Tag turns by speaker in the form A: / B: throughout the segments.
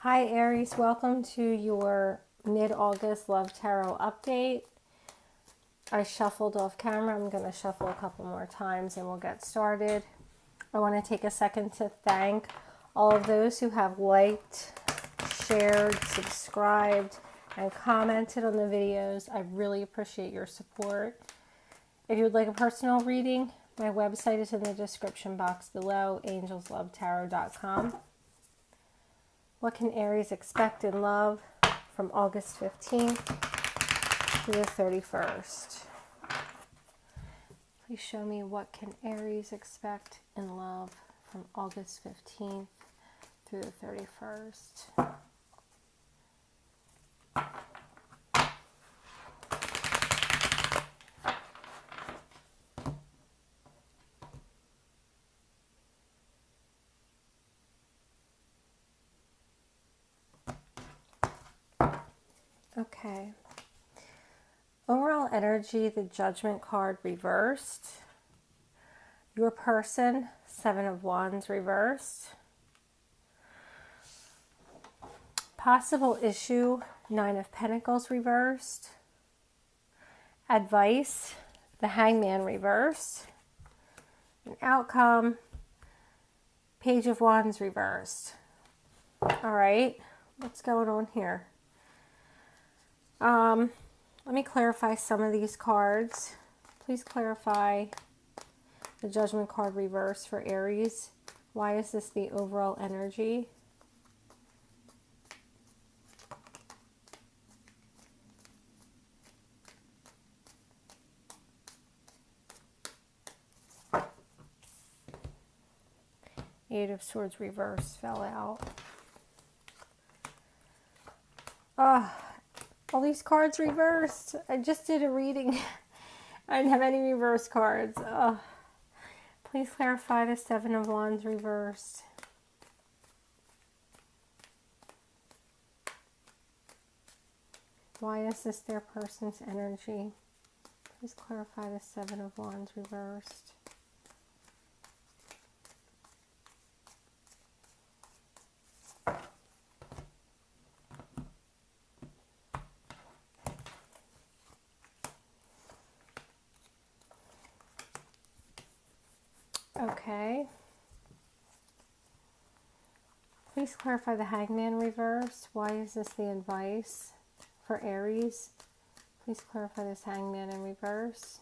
A: Hi Aries, welcome to your mid-August Love Tarot update. I shuffled off camera. I'm going to shuffle a couple more times and we'll get started. I want to take a second to thank all of those who have liked, shared, subscribed, and commented on the videos. I really appreciate your support. If you would like a personal reading, my website is in the description box below, angelslovetarot.com. What can Aries expect in love from August 15th to the 31st? Please show me what can Aries expect in love from August 15th through the 31st. Okay. Overall energy, the Judgment card reversed. Your person, 7 of Wands reversed. Possible issue, 9 of Pentacles reversed. Advice, the Hangman reversed. An outcome, Page of Wands reversed. All right, what's going on here? Let me clarify some of these cards. Please clarify the Judgment card reverse for Aries. Why is this the overall energy? Eight of Swords reverse fell out. All these cards reversed. I just did a reading. I didn't have any reverse cards. Please clarify the 7 of Wands reversed. Why is this their person's energy? Please clarify the 7 of Wands reversed. Okay. Please clarify the Hangman reverse. Why is this the advice for Aries? Please clarify this Hangman in reverse.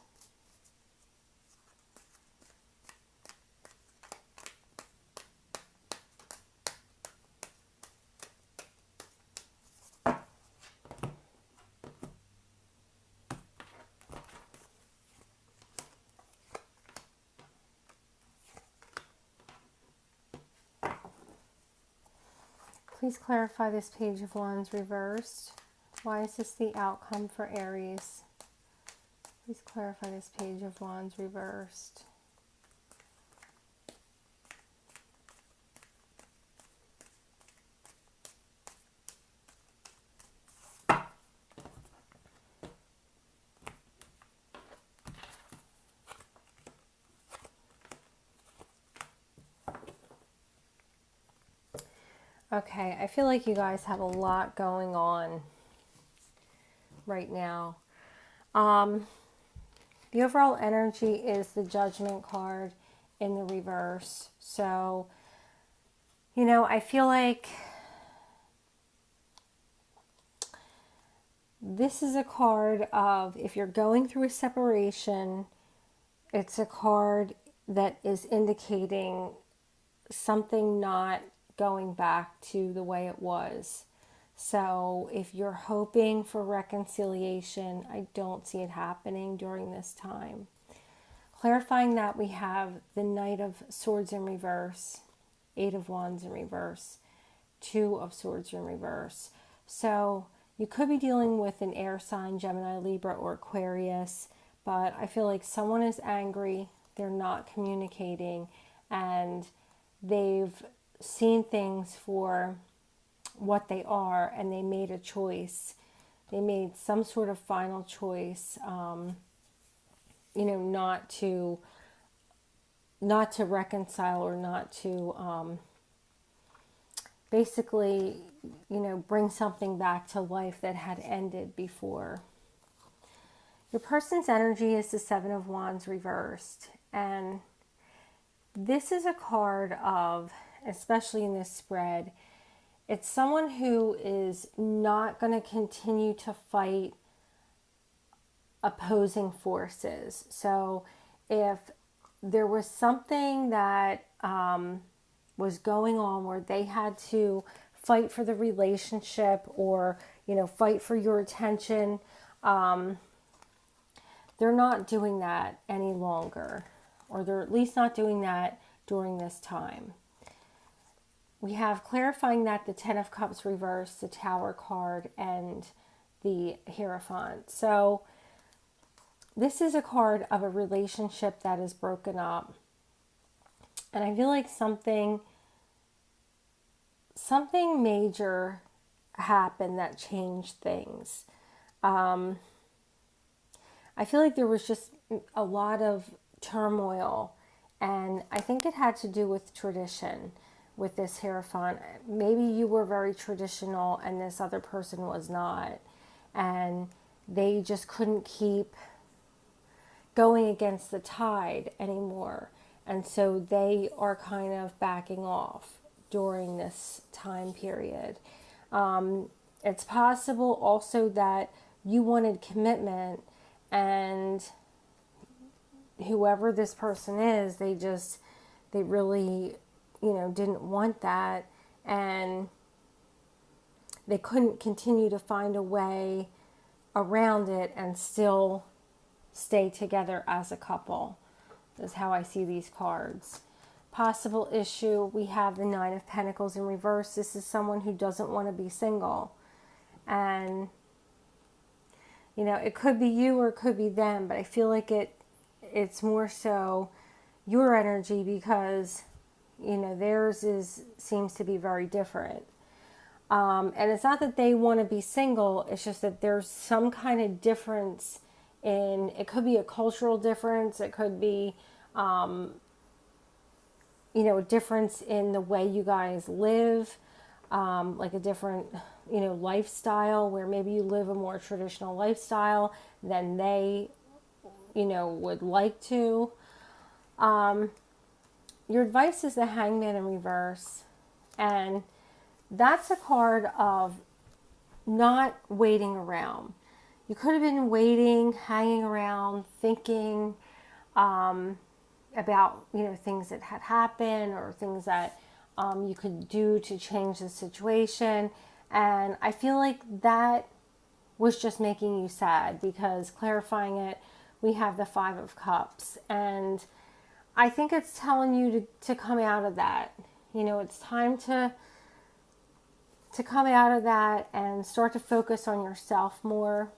A: Please clarify this Page of Wands reversed. Why is this the outcome for Aries? Please clarify this Page of Wands reversed. Okay, I feel like you guys have a lot going on right now. The overall energy is the Judgment card in the reverse. So, you know, I feel like this is a card of, if you're going through a separation, it's a card that is indicating something not going back to the way it was. So if you're hoping for reconciliation, I don't see it happening during this time. Clarifying that, we have the Knight of Swords in reverse, 8 of Wands in reverse, 2 of Swords in reverse. So you could be dealing with an air sign, Gemini, Libra, or Aquarius, but I feel like someone is angry, they're not communicating, and they've seen things for what they are, and they made a choice. They made some sort of final choice, you know, not to reconcile, or not to basically bring something back to life that had ended before. Your person's energy is the Seven of Wands reversed. And this is a card of, especially in this spread, it's someone who is not going to continue to fight opposing forces. So if there was something that was going on where they had to fight for the relationship or, fight for your attention, they're not doing that any longer, or they're at least not doing that during this time. We have clarifying that the Ten of Cups reversed, the Tower card, and the Hierophant. So this is a card of a relationship that is broken up. And I feel like something major happened that changed things. I feel like there was just a lot of turmoil, and I think it had to do with tradition with this Hierophant. Maybe you were very traditional and this other person was not, and they just couldn't keep going against the tide anymore, and so they are kind of backing off during this time period. It's possible also that you wanted commitment, and whoever this person is, they really, didn't want that, and they couldn't continue to find a way around it and still stay together as a couple. That's how I see these cards. Possible issue, we have the Nine of Pentacles in reverse. This is someone who doesn't want to be single. And, it could be you or it could be them, but I feel like it's more so your energy because, theirs seems to be very different. And it's not that they want to be single, it's just that there's some kind of difference it could be a cultural difference, it could be, a difference in the way you guys live, like a different, lifestyle where maybe you live a more traditional lifestyle than they, would like to. Your advice is the Hangman in reverse, and that's a card of not waiting around. You could have been waiting, hanging around, thinking about, things that had happened or things that you could do to change the situation. And I feel like that was just making you sad, because clarifying it, we have the Five of Cups. And I think it's telling you to come out of that. It's time to come out of that and start to focus on yourself more.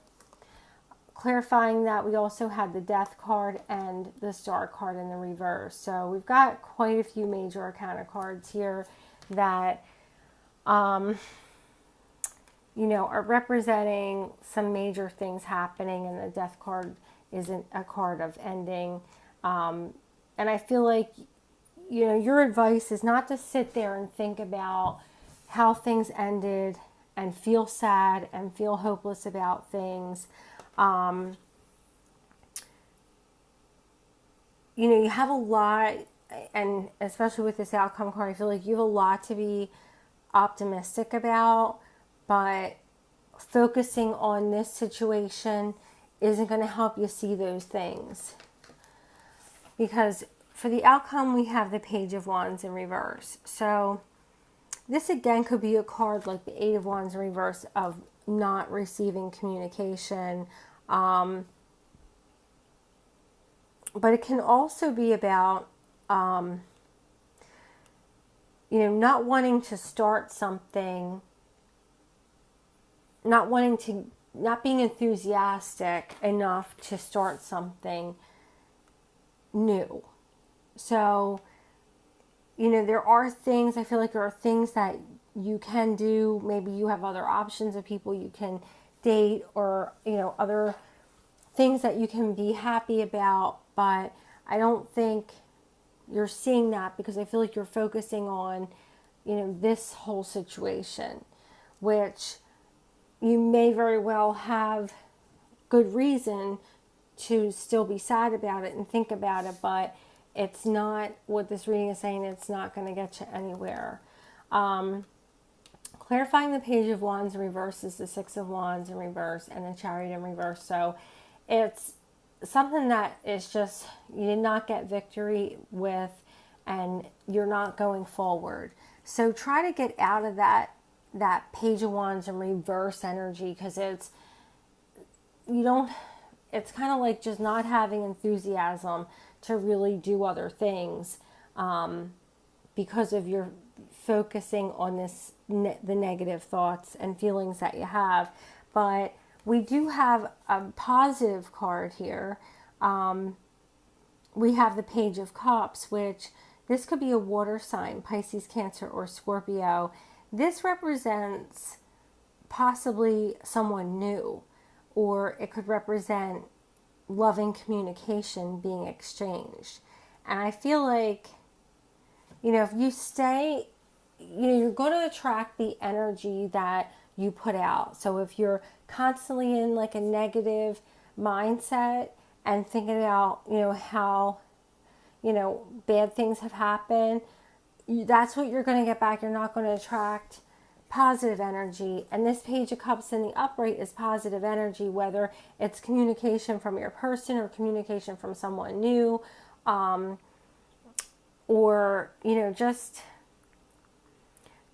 A: Clarifying that, we also had the Death card and the Star card in the reverse. So we've got quite a few major arcana cards here that, are representing some major things happening, and the Death card isn't a card of ending. And I feel like, your advice is not to sit there and think about how things ended and feel sad and feel hopeless about things. You have a lot, and especially with this outcome card, I feel like you have a lot to be optimistic about, but focusing on this situation isn't going to help you see those things. Because for the outcome, we have the Page of Wands in reverse. So this again could be a card like the Eight of Wands in reverse of not receiving communication. But it can also be about, not wanting to start something, not being enthusiastic enough to start something new. So, there are things, I feel like there are things that you can do. Maybe you have other options of people you can date, or, other things that you can be happy about, but I don't think you're seeing that, because I feel like you're focusing on, this whole situation. which you may very well have good reason to still be sad about it and think about it, but it's not what this reading is saying. It's not going to get you anywhere. Clarifying the Page of Wands in reverse is the Six of Wands in reverse and the Chariot in reverse. So it's something that is just, you did not get victory with, and you're not going forward. So try to get out of that Page of Wands in reverse energy, because it's kind of like just not having enthusiasm to really do other things, because of your focusing on the negative thoughts and feelings that you have. But we do have a positive card here. We have the Page of Cups, which this could be a water sign, Pisces, Cancer, or Scorpio. This represents possibly someone new, or it could represent loving communication being exchanged. And I feel like, if you stay, you're going to attract the energy that you put out. So if you're constantly in like a negative mindset and thinking about, how, bad things have happened, that's what you're going to get back. You're not going to attract positive energy. And this Page of Cups in the upright is positive energy, whether it's communication from your person or communication from someone new, or,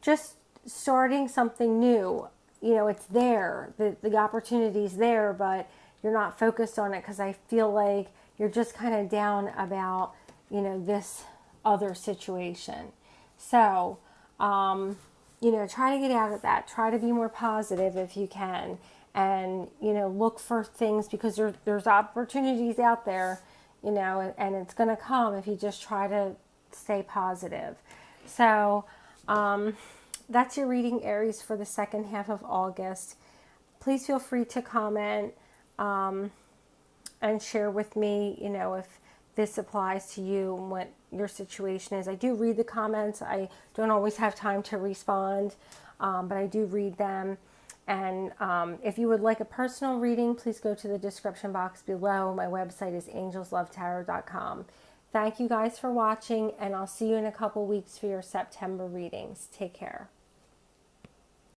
A: just starting something new. It's there. The opportunity's there, but you're not focused on it, because I feel like you're just kind of down about, this other situation. So, try to get out of that. Try to be more positive if you can. And, look for things, because there's opportunities out there, and it's going to come if you just try to stay positive. So, that's your reading, Aries, for the second half of August. Please feel free to comment and share with me, if this applies to you and what your situation is. I do read the comments. I don't always have time to respond, but I do read them. And if you would like a personal reading, please go to the description box below. My website is angelslovetarot.com. Thank you guys for watching, and I'll see you in a couple weeks for your September readings. Take care.